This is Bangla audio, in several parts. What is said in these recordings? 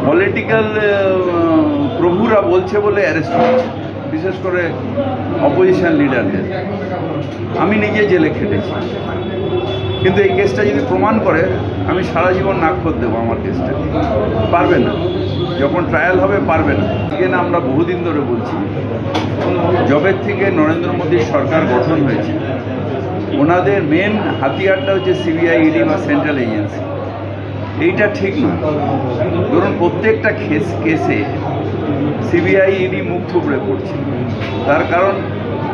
পলিটিক্যাল প্রভুরা বলছে বলে অ্যারেস্ট করছে, বিশেষ করে অপোজিশন লিডারদের। আমি নিজে জেলে খেটেছি, কিন্তু এই কেসটা যদি প্রমাণ করে আমি সারা জীবন নাকখোদ দেবো। আমার কেসটা পারবে না, যখন ট্রায়াল হবে পারবে না। এখানে আমরা বহুদিন ধরে বলছি, জবের থেকে নরেন্দ্র মোদীর সরকার গঠন হয়েছে, ওনাদের মেন হাতিয়ারটা হচ্ছে সিবিআই, ইডি বা সেন্ট্রাল এজেন্সি। এইটা ঠিক না। ধরুন প্রত্যেকটা কেসে সিবিআই, ইডি মুখ থুবড়ে পড়ছে। তার কারণ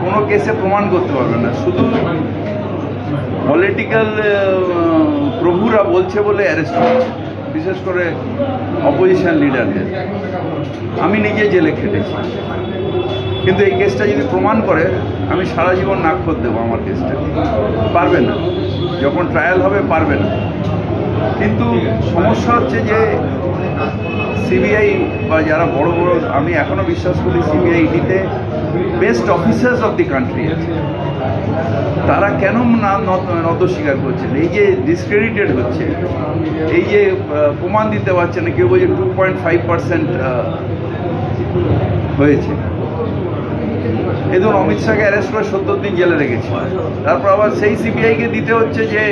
কোনো কেসে প্রমাণ করতে পারবে না, শুধু পলিটিক্যাল প্রভুরা বলছে বলে অ্যারেস্ট করছে, বিশেষ করে অপোজিশন লিডারদের। আমি নিজে জেলে খেটেছি, কিন্তু এই কেসটা যদি প্রমাণ করে আমি সারা জীবন নাকখোদ দেবো। আমার কেসটা পারবে না, যখন ট্রায়াল হবে পারবে না। কিন্তু সমস্যা হচ্ছে যে সিবিআই বা যারা বড় বড়, আমি এখনও বিশ্বাস করি সিবিআই, ইডিতে best officers of the country আছে, তারা কেন নত স্বীকার করছেন? এই যে ডিসক্রেডিটেড হচ্ছে, এই যে প্রমাণ দিতে পারছে না, কেউ বলছে 2.5% হয়েছে। এই ধরুন অমিত শাহকে অ্যারেস্ট করে 70 দিন জেলে রেখেছে, তারপর আবার সেই সিবিআইকে দিতে হচ্ছে যে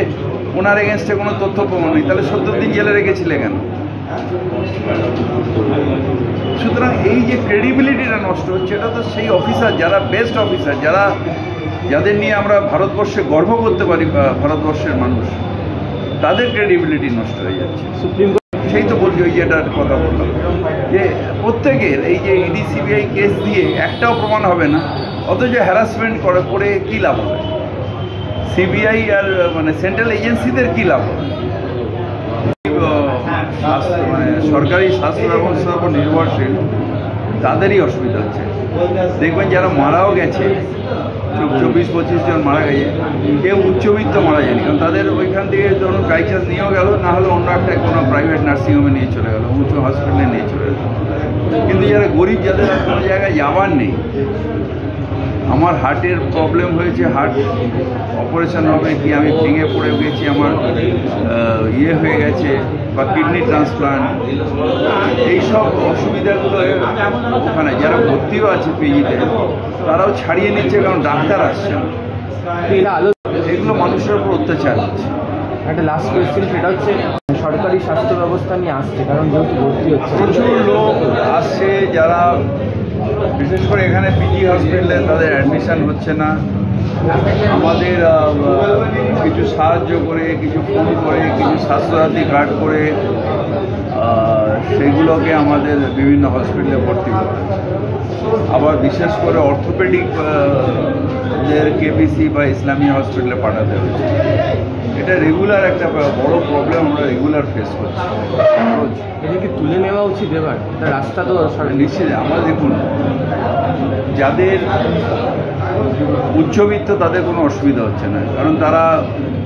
ওনার এগেনস্টে কোনো তথ্য প্রমাণ নেই, তাহলে 70 দিন জেলে রেখেছিলে কেন? সুতরাং এই যে ক্রেডিবিলিটিটা নষ্ট হচ্ছে, এটা তো সেই অফিসার যারা বেস্ট অফিসার, যাদের নিয়ে আমরা ভারতবর্ষে গর্ব করতে পারি, ভারতবর্ষের মানুষ, তাদের ক্রেডিবিলিটি নষ্ট হয়ে যাচ্ছে। সুপ্রিম কোর্ট সেই তো বলছি, ওই যেটার কথা বললাম, যে প্রত্যেকের এই যে ইডি সিবিআই কেস দিয়ে একটাও প্রমাণ হবে না, অথচ হ্যারাসমেন্ট করে কী লাভ হবে? সিবিআই আর মানে সেন্ট্রাল এজেন্সিদের কী লাভ হবে? মানে সরকারি স্বাস্থ্য ব্যবস্থার উপর নির্ভরশীল, তাদেরই অসুবিধা হচ্ছে। দেখবেন যারা মারাও গেছে, 24-25 জন মারা গেছে, কেউ উচ্চবিত্ত মারা যায়নি, কারণ তাদের ওইখান থেকে ধরুন বাইচান্স নিয়েও গেল, না হলে অন্য একটা কোনো প্রাইভেট নার্সিংহোমে নিয়ে চলে গেল, উঁচু হসপিটালে নিয়ে চলে গেল। কিন্তু যারা গরিব, যাদের আর কোনো জায়গায় যাবার নেই, আমার হার্টের প্রবলেম হয়েছে, হার্ট অপারেশন হবে কি, আমি ভেঙে পড়ে গেছি, আমার ইয়ে হয়ে গেছে, বা কিডনি ট্রান্সপ্লান্ট, এইসব অসুবিধাগুলো ওখানে যারা ভর্তিও আছে পিজিতে, তারাও ছাড়িয়ে নিচ্ছে, কারণ ডাক্তার আসছে না। এগুলো মানুষের উপর অত্যাচার হচ্ছে। একটা লাস্ট কোয়েশ্চেন, সেটা হচ্ছে সরকারি স্বাস্থ্য ব্যবস্থা নিয়ে আসছে, কারণ যেহেতু ভর্তি হচ্ছে, প্রচুর লোক আসছে, যারা বিশেষ করে এখানে পিজি হসপিটালে তাদের অ্যাডমিশন হচ্ছে না। আমাদের কিছু সাহায্য করে, কিছু ফোন করে, কিছু স্বাস্থ্যসাথী কার্ড করে সেগুলোকে আমাদের বিভিন্ন হসপিটালে ভর্তি করে। আবার বিশেষ করে অর্থোপেডিক কেবিসি বা ইসলামী হসপিটালে পাঠাতে হচ্ছে। এটা রেগুলার একটা বড় প্রবলেম, আমরা রেগুলার ফেস করছি। এটাকে তুলে নেওয়া উচিত এবার, রাস্তা তো নিশ্চিত। আমরা দেখুন, যাদের উচ্চবিত্ত তাদের কোনো অসুবিধা হচ্ছে না, কারণ তারা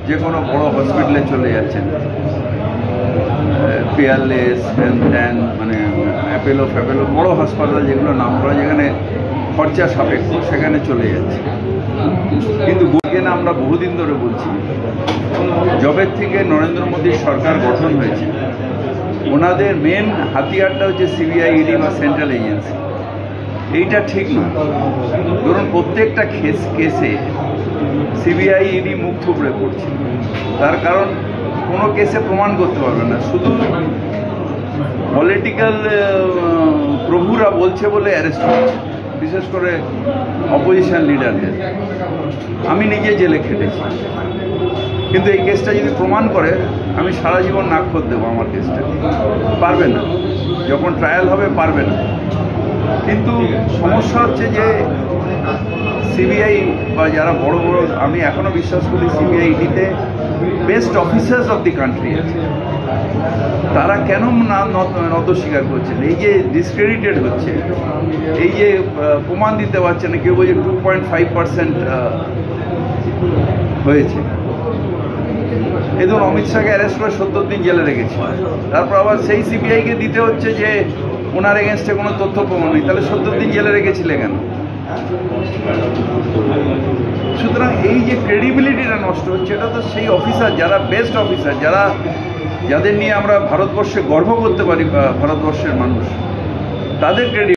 যে কোনো বড় হসপিটালে চলে যাচ্ছেন, পিয়ারলেস, হ্যান, মানে অ্যাপেলো বড় হাসপাতাল যেগুলো নাম করা, যেখানে খরচা সাপেক্ষ, সেখানে চলে যাচ্ছে। কিন্তু এখানে আমরা বহুদিন ধরে বলছি, জবের থেকে নরেন্দ্র মোদীর সরকার গঠন হয়েছে, ওনাদের মেন হাতিয়ারটা হচ্ছে সিবিআই, ইডি বা সেন্ট্রাল এজেন্সি। এইটা ঠিক না। ধরুন প্রত্যেকটা কেসে সিবিআই, ইডি মুখ থুবড়ে পড়ছে। তার কারণ কোনো কেসে প্রমাণ করতে পারবে না, শুধু পলিটিক্যাল প্রভুরা বলছে বলে অ্যারেস্ট করছে, বিশেষ করে অপোজিশন লিডারদের। আমি নিজে জেলে খেটেছি, কিন্তু এই কেসটা যদি প্রমাণ করে আমি সারা জীবন নাকখোদ দেবো। আমার কেসটা পারবে না, যখন ট্রায়াল হবে পারবে না। কিন্তু সমস্যা হচ্ছে যে সিবিআই বা যারা বড় বড়, আমি এখনও বিশ্বাস করি সিবিআই, ইডিতে best officers of the country আছে, তারা কেন নত স্বীকার করছেন? এই যে ডিসক্রেডিটেড হচ্ছে, এই যে প্রমাণ দিতে পারছে না, কেউ বলছে 2.5% হয়েছে। এই ধরুন অমিত শাহকে অ্যারেস্ট করে 70 দিন জেলে রেখেছে, তারপর আবার সেই সিবিআইকে দিতে হচ্ছে যে ওনার এগেনস্টে কোনো তথ্য প্রমাণ নেই, তাহলে 70 দিন জেলে রেখেছিলে কেন? সুতরাং এই যে ক্রেডিবিলিটিটা নষ্ট হচ্ছে, এটা তো সেই অফিসার যারা বেস্ট অফিসার, যাদের নিয়ে আমরা ভারতবর্ষে গর্ব করতে পারি, ভারতবর্ষের মানুষ, তাদের ক্রেডিট